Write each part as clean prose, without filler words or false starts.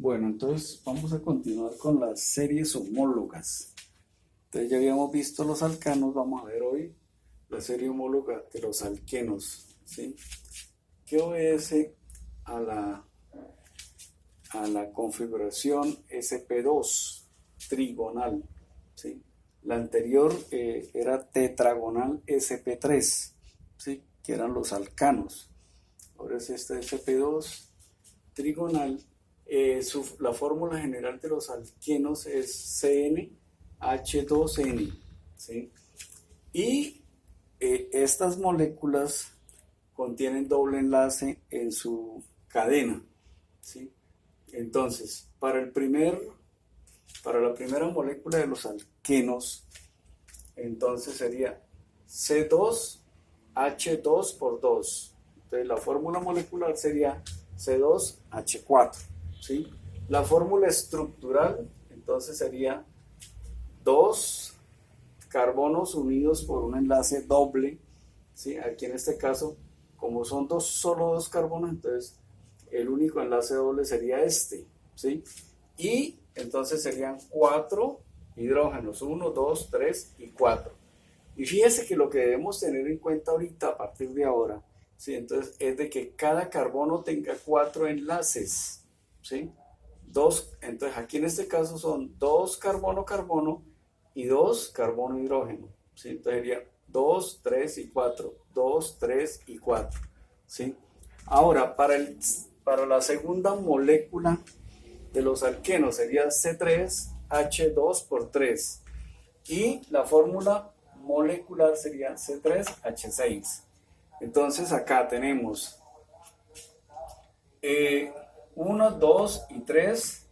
Bueno, entonces vamos a continuar con las series homólogas. Entonces ya habíamos visto los alcanos, vamos a ver hoy la serie homóloga de los alquenos, ¿sí? Que obedece a la configuración sp2 trigonal, ¿sí? La anterior era tetragonal sp3, ¿sí? Que eran los alcanos. Ahora es esta sp2 trigonal. La fórmula general de los alquenos es CnH2n, ¿sí? Y estas moléculas contienen doble enlace en su cadena, ¿sí? Entonces, para la primera molécula de los alquenos, entonces sería C2H2 por 2. Entonces, la fórmula molecular sería C2H4, ¿sí? La fórmula estructural, entonces sería dos carbonos unidos por un enlace doble, ¿sí? Aquí en este caso, como son solo dos carbonos, entonces el único enlace doble sería este, ¿sí? Y entonces serían 4 hidrógenos, 1, 2, 3 y 4. Y fíjese que lo que debemos tener en cuenta ahorita, a partir de ahora, ¿sí? Entonces es de que cada carbono tenga 4 enlaces, ¿sí? Entonces aquí en este caso son 2 carbono-carbono y 2 carbono-hidrógeno, ¿sí? Entonces sería 2, 3 y 4, 2, 3 y 4, ¿sí? Ahora, para la segunda molécula de los alquenos sería C3H2 por 3 y la fórmula molecular sería C3H6. Entonces acá tenemos 1, 2 y 3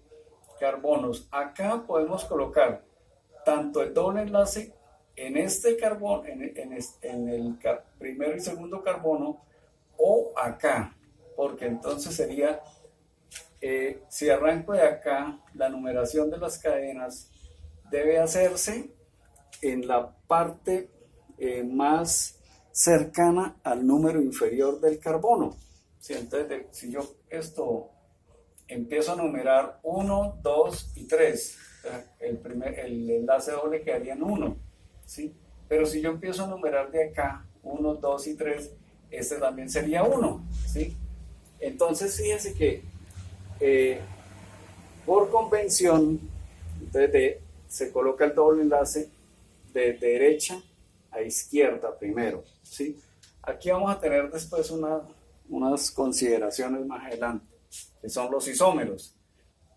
carbonos. Acá podemos colocar tanto el doble enlace en este carbono, en el primero y segundo carbono, o acá, porque entonces sería, si arranco de acá, la numeración de las cadenas debe hacerse en la parte más cercana al número inferior del carbono, ¿sí? Entonces, si yo empiezo a numerar 1, 2 y 3, el enlace doble quedaría en 1, ¿sí? Pero si yo empiezo a numerar de acá 1, 2 y 3, este también sería 1, ¿sí? Entonces fíjense que por convención, entonces se coloca el doble enlace de derecha a izquierda primero, ¿sí? Aquí vamos a tener después unas consideraciones más adelante, que son los isómeros.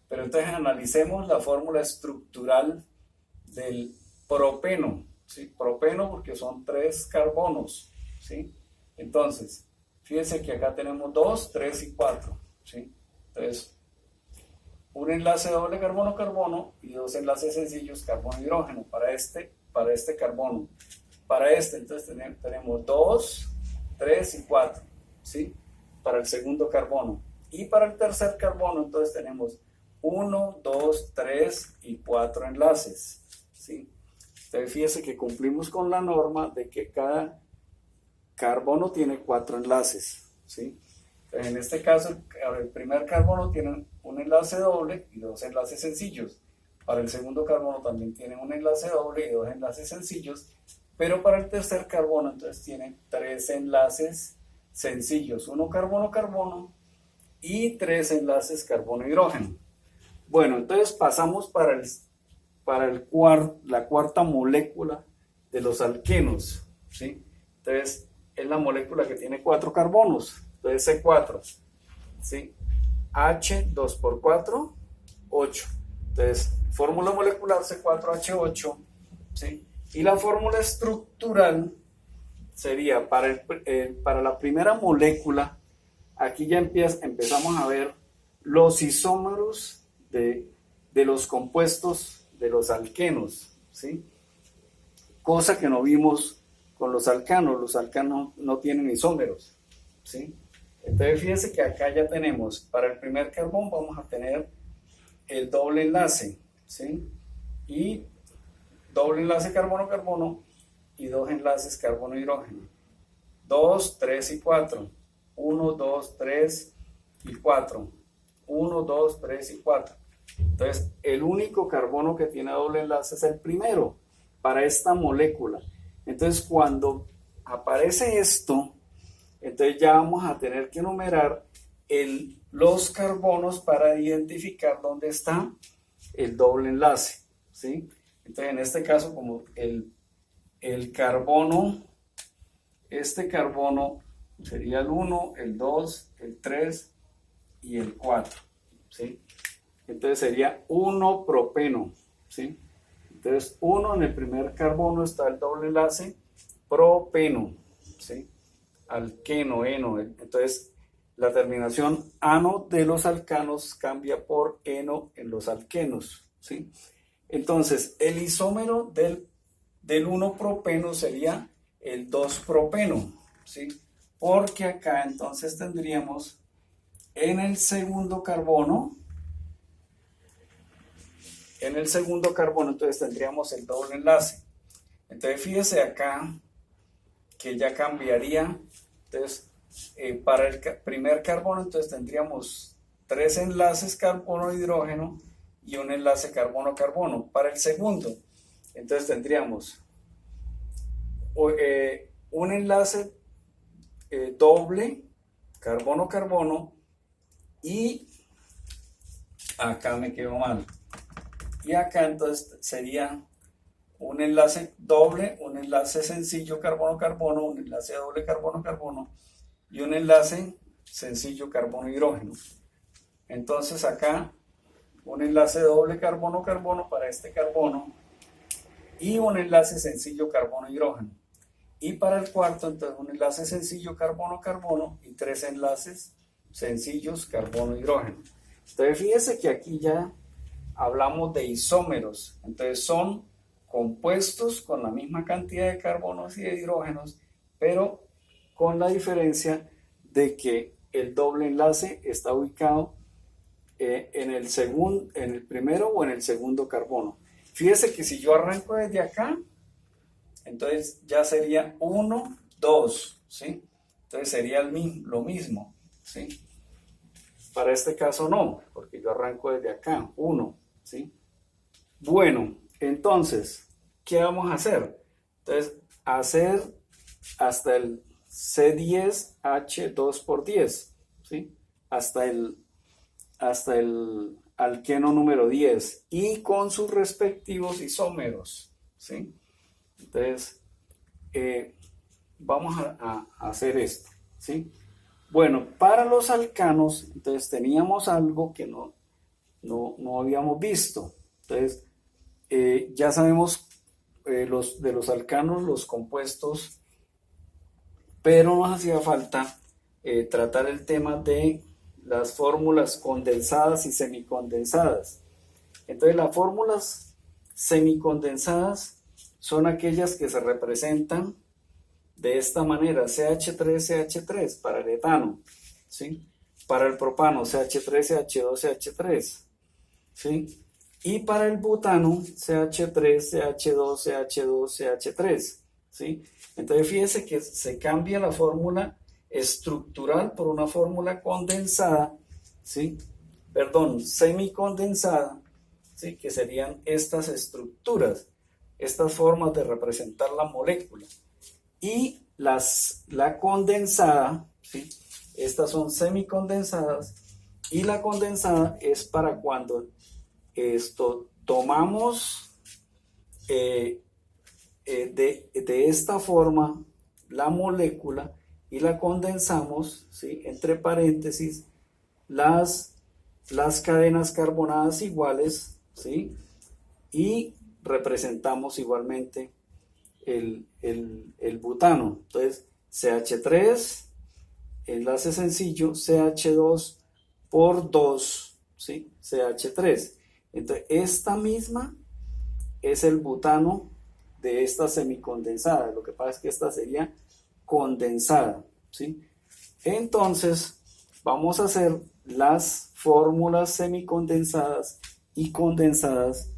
Pero entonces analicemos la fórmula estructural del propeno, ¿sí? Propeno porque son 3 carbonos, ¿sí? Entonces, fíjense que acá tenemos 2, 3 y 4, ¿sí? Entonces, un enlace doble carbono-carbono y 2 enlaces sencillos carbono-hidrógeno para este carbono. Para este, entonces tenemos 2, 3 y 4, ¿sí? Para el segundo carbono. Y para el tercer carbono, entonces tenemos 1, 2, 3 y 4 enlaces, ¿sí? Entonces fíjese que cumplimos con la norma de que cada carbono tiene 4 enlaces, ¿sí? Entonces, en este caso, el primer carbono tiene un enlace doble y 2 enlaces sencillos. Para el segundo carbono también tiene un enlace doble y 2 enlaces sencillos. Pero para el tercer carbono, entonces tiene 3 enlaces sencillos. 1 carbono-carbono y 3 enlaces carbono-hidrógeno. Bueno, entonces pasamos para la cuarta molécula de los alquenos, ¿sí? Entonces, es la molécula que tiene 4 carbonos. Entonces, C4, ¿sí? H2 por 4, 8. Entonces, fórmula molecular C4H8, ¿sí? Y la fórmula estructural sería para la primera molécula, aquí ya empezamos a ver los isómeros de los compuestos de los alquenos, ¿sí? Cosa que no vimos con los alcanos no tienen isómeros, ¿sí? Entonces fíjense que acá ya tenemos, para el primer carbón vamos a tener el doble enlace, ¿sí? Y doble enlace carbono-carbono y 2 enlaces carbono-hidrógeno. 2, 3 y 4. 1, 2, 3 y 4. 1, 2, 3 y 4. Entonces, el único carbono que tiene doble enlace es el primero para esta molécula. Entonces, cuando aparece esto, entonces ya vamos a tener que numerar los carbonos para identificar dónde está el doble enlace, ¿sí? Entonces, en este caso, como el carbono, este carbono sería el 1, el 2, el 3 y el 4, ¿sí? Entonces sería 1-propeno, ¿sí? Entonces 1 en el primer carbono está el doble enlace propeno, ¿sí? Alqueno, eno. Entonces la terminación ano de los alcanos cambia por eno en los alquenos, ¿sí? Entonces el isómero del 1-propeno sería el 2-propeno, ¿sí? Porque acá entonces tendríamos en el segundo carbono, entonces tendríamos el doble enlace. Entonces fíjese acá que ya cambiaría. Entonces para el primer carbono entonces tendríamos 3 enlaces carbono-hidrógeno y un enlace carbono-carbono. Para el segundo entonces tendríamos un enlace doble carbono-carbono y acá me quedo mal. Y acá entonces sería un enlace doble, un enlace sencillo carbono-carbono, un enlace doble carbono-carbono y un enlace sencillo carbono-hidrógeno. Entonces acá un enlace doble carbono-carbono para este carbono y un enlace sencillo carbono-hidrógeno. Y para el cuarto entonces un enlace sencillo carbono-carbono y 3 enlaces sencillos carbono-hidrógeno. Entonces fíjese que aquí ya hablamos de isómeros, entonces son compuestos con la misma cantidad de carbonos y de hidrógenos, pero con la diferencia de que el doble enlace está ubicado en el primero o en el segundo carbono. Fíjese que si yo arranco desde acá, entonces ya sería 1, 2, ¿sí? Entonces sería lo mismo, ¿sí? Para este caso no, porque yo arranco desde acá, 1, ¿sí? Bueno, entonces, ¿qué vamos a hacer? Entonces, hacer hasta el C10H2 por 10, ¿sí? Hasta el alqueno número 10 y con sus respectivos isómeros, ¿sí? Entonces, vamos a hacer esto, ¿sí? Bueno, para los alcanos, entonces teníamos algo que no habíamos visto. Entonces, ya sabemos de los alcanos, los compuestos, pero nos hacía falta tratar el tema de las fórmulas condensadas y semicondensadas. Entonces, las fórmulas semicondensadas son aquellas que se representan de esta manera: CH3CH3 para el etano, ¿sí? Para el propano, CH3CH2CH3, ¿sí? Y para el butano, CH3CH2CH2CH3, ¿sí? Entonces fíjese que se cambia la fórmula estructural por una fórmula condensada, ¿sí? Perdón, semicondensada, ¿sí? Que serían estas estructuras, estas formas de representar la molécula. Y la condensada, ¿sí? Estas son semicondensadas, y la condensada es para cuando tomamos de esta forma la molécula y la condensamos, ¿sí? Entre paréntesis, las cadenas carbonadas iguales, ¿sí? Y representamos igualmente el butano. Entonces, CH3, enlace sencillo, CH2 por 2, ¿sí? CH3. Entonces, esta misma es el butano de esta semicondensada. Lo que pasa es que esta sería condensada, ¿sí? Entonces, vamos a hacer las fórmulas semicondensadas y condensadas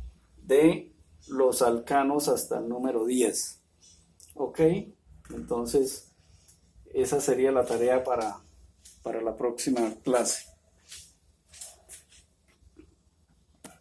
de los alcanos hasta el número 10. ¿Ok? Entonces, esa sería la tarea para la próxima clase.